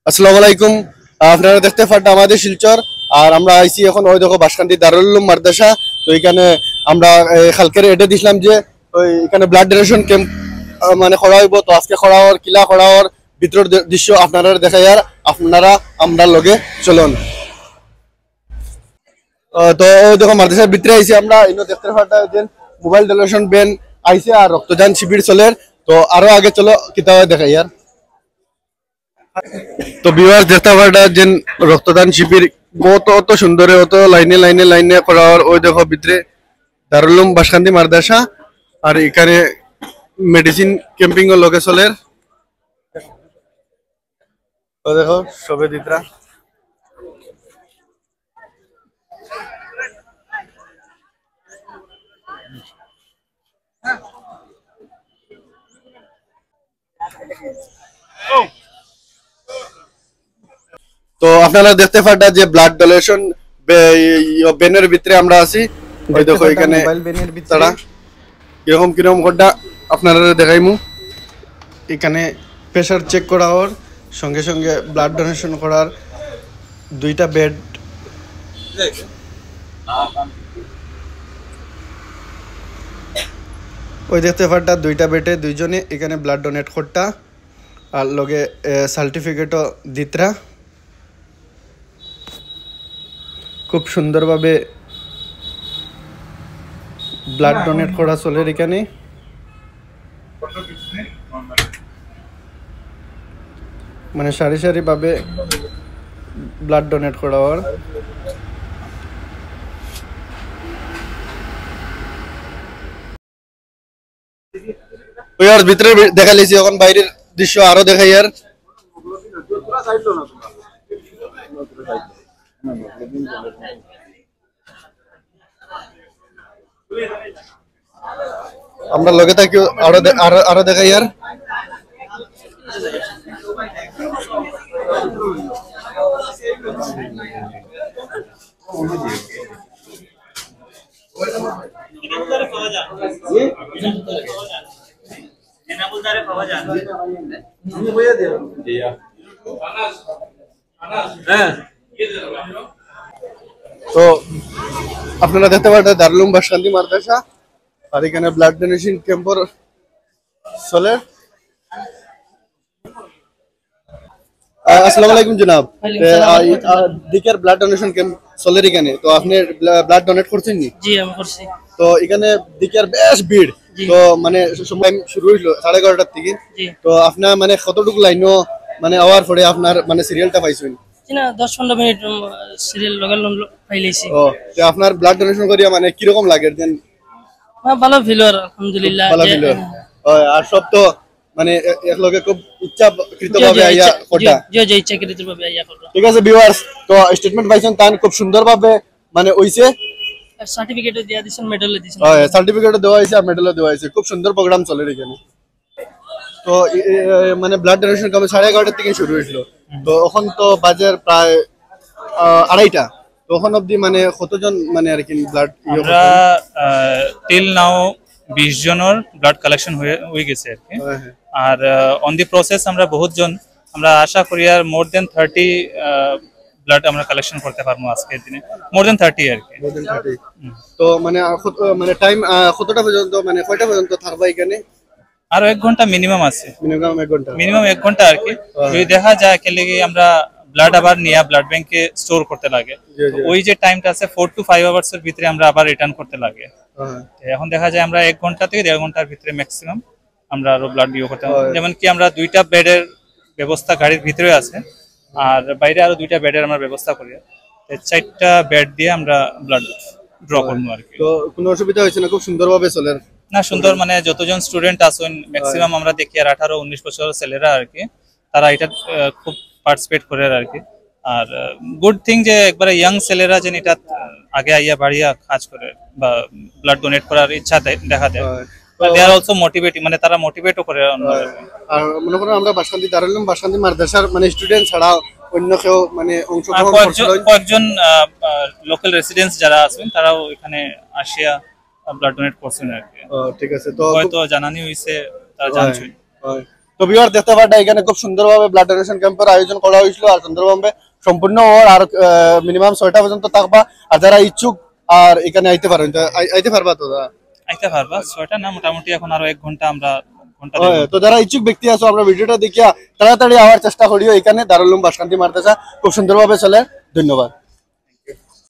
আসসালামু আলাইকুম। আপনারা দেখতে পারটা আমাদের শিলচর। আর আমরা আইছি এখন ওই দেখো বাসকান্দি দারুল উলুম মাদ্রাসা। তো এখানে আমরা কালকের এটা দিছিলাম যে ওই এখানে ব্লাড ডোনেশন ক্যাম্প মানে করা হইব। তো আজকে করা হওয়ার কিলা করা হওয়ার ভিতর দৃশ্য আপনারা দেখাই আর আপনারা আমরা লগে চলুন। তো ওই দেখো মাদ্রাসার ভিতরে আইছি আমরা ইনো দেখতে পারটা যে মোবাইল ডোনেশন ব্যান আইছে আর রক্তদান শিবির চলের। তো আরো আগে চলো কিতাব দেখাই আর। তো বিবাহ দেখতে যে রক্তদান শিবির কত অত সুন্দর অত লাইনে লাইনে লাইনে করা ওই দেখো ভিতরে দারুল উলুম বাসকান্দি মাদ্রাসা। আর এখানে মেডিসিন ক্যাম্পিং ও লোকে চলের। তো দেখো সবে দিতরা। তো আপনারা দেখতে পারটা যে ব্লাড ডোনেশন ব্যানের ভিতরে আমরা আছি। ওই দেখো এখানে তারা কিরকম কিরকম কোনটা আপনারা দেখাইমু। এখানে প্রেশার চেক করা হওয়ার সঙ্গে সঙ্গে ব্লাড ডোনেশন করার দুইটা বেড। ওই দেখতে পারটা দুইটা বেডে দুইজনে এখানে ব্লাড ডোনেট করতা আর লগে সার্টিফিকেটও দিতরা। খুব সুন্দরভাবে ব্লাড ডোনেট করা চলে এখানে। মানে সারি সারি ভাবে ব্লাড ডোনেট করা হওয়ার। ভিতরে দেখা লিছি এখন বাইরের দৃশ্য আরো দেখাই আর। আমরা লগে থাকি আরো দেখাই আর। তো আপনারা দেখতে পারেন দারুল উলুম বাসকান্দি মাদ্রাসা আর এখানে ব্লাড ডোনেশন ক্যাম্পর চলে। আসসালামু আলাইকুম জনাব। দিকের ব্লাড ডোনেশন ক্যাম্প চলে এখানে। তো আপনি ব্লাড ডোনেট করছেন নি? জি আমি করছি। তো এখানে দিকের বেশ ভিড়। তো মানে সময় শুরু হইলো 11:30টার থেকে। তো আপনার মানে কতটুকু লাইনও মানে আওয়ার পরে আপনার মানে সিরিয়ালটা পাইছেন? না 10-15 মিনিট সিরিয়াল পাইলেছি। ও তো আপনার ব্লাড ডোনেশন করিয়া মানে কি রকম লাগে দেন? ভালো ফিল আর আলহামদুলিল্লাহ। ভালো ফিল আর সব তো মানে একলগে খুব ইচ্ছাকৃতভাবে আইয়া কোটা যে ইচ্ছাকৃতভাবে আইয়া কোটা। ঠিক আছে ভিউয়ার্স, তো স্টেটমেন্ট পাইছেন তান খুব সুন্দরভাবে মানে হইছে। সার্টিফিকেটও দিয়া দিছেন, মেডেলও দিছেন। হ্যাঁ সার্টিফিকেটও দেওয়া হইছে আর মেডেলও দেওয়া হইছে। খুব সুন্দর প্রোগ্রাম চলে এখানে। তো মানে ব্লাড ডোনেশন কবে 11:30 থেকে শুরু হয়েছিল। তো এখন তো বাজার প্রায় 2:30টা। তো এখন অবধি মানে কতজন মানে আর কি ব্লাড আমরা টিল নাও 20 জনের ব্লাড কালেকশন হয়ে গেছে আর কি। আর অন দি প্রসেস আমরা বহুত জন আমরা আশা করি আর মোর দেন 30 ব্লাড আমরা কালেকশন করতে পারবো আজকের দিনে। মোর দেন 30 আর কি। তো মানে মানে টাইম কতটা পর্যন্ত মানে কয়টা পর্যন্ত থাকবা এখানে? আরো 1 ঘন্টা মিনিমাম আছে। মিনিমাম 1 ঘন্টা আর কি। যদি দেখা যায় কেলে আমরা ব্লাড আবার নিয়ে ব্লাড ব্যাংকে স্টোর করতে লাগে। ওই যে টাইমটা আছে 4 to 5 আওয়ার্স এর ভিতরে আমরা আবার রিটার্ন করতে লাগে। এখন দেখা যায় আমরা 1 ঘন্টা থেকে 1.5 ঘন্টার ভিতরে ম্যাক্সিমাম আমরা আরো ব্লাড দিয়ে করতে পারি। যেমন কি আমরা 2টা বেডের ব্যবস্থা গাড়ির ভিতরে আছে আর বাইরে আরো 2টা বেডের আমরা ব্যবস্থা করি। 4টা বেড দিয়ে আমরা ব্লাড ড্র করব আর কি। তো কোনো অসুবিধা হয়েছে না? খুব সুন্দরভাবে চলে না? সুন্দর মানে যতজন স্টুডেন্ট আছেন ম্যাক্সিমাম আমরা দেখি আর 18-19 বছরের ছেলেরা আর কি, তারা এটা খুব পার্টিসিপেট করে আর কি। আর গুড থিং যে একবারে ইয়াং ছেলেরা যেন এটা আগে আইয়া বাড়িয়া কাজ করে বা ব্লাড ডোনেট করার ইচ্ছা দেখা দেয়। দে আর অলসো মোটিভেটিং, মানে তারা মোটিভেটও করে। আর মনে করেন আমরা বাসকান্দি দারুল উলুম বাসকান্দি মাদ্রাসার মানে স্টুডেন্ট ছাড়া অন্য কেউ মানে অংশগ্রহণ করছিল? কয়েকজন লোকাল রেসিডেন্টস যারা আছেন তারাও এখানে আসিয়া ব্লাড ডোনেট করছেন আর কি। ঠিক আছে। তো হয়তো জানানি হইছে, তারা জানছেন। তো ভিউয়ার দেখতে পারটা এখানে খুব সুন্দরভাবে ব্লাড ডোনেশন ক্যাম্পের আয়োজন করা হয়েছিল আর সুন্দরভাবে সম্পূর্ণ হওয়ার আর মিনিমাম 6টা পর্যন্ত থাকবা আর যারা ইচ্ছুক আর এখানে আইতে পারেন আইতে পারবা তো আইতে পারবা 6টা না মোটামুটি এখন আরো 1 ঘন্টা আমরা তো যারা ইচ্ছুক ব্যক্তি আছো আমরা ভিডিওটা দেখিয়া তাড়াতাড়ি আওয়ার চেষ্টা করিও এখানে দারুল উলুম বাসকান্তি মাদ্রাসা খুব সুন্দরভাবে চলে ধন্যবাদ।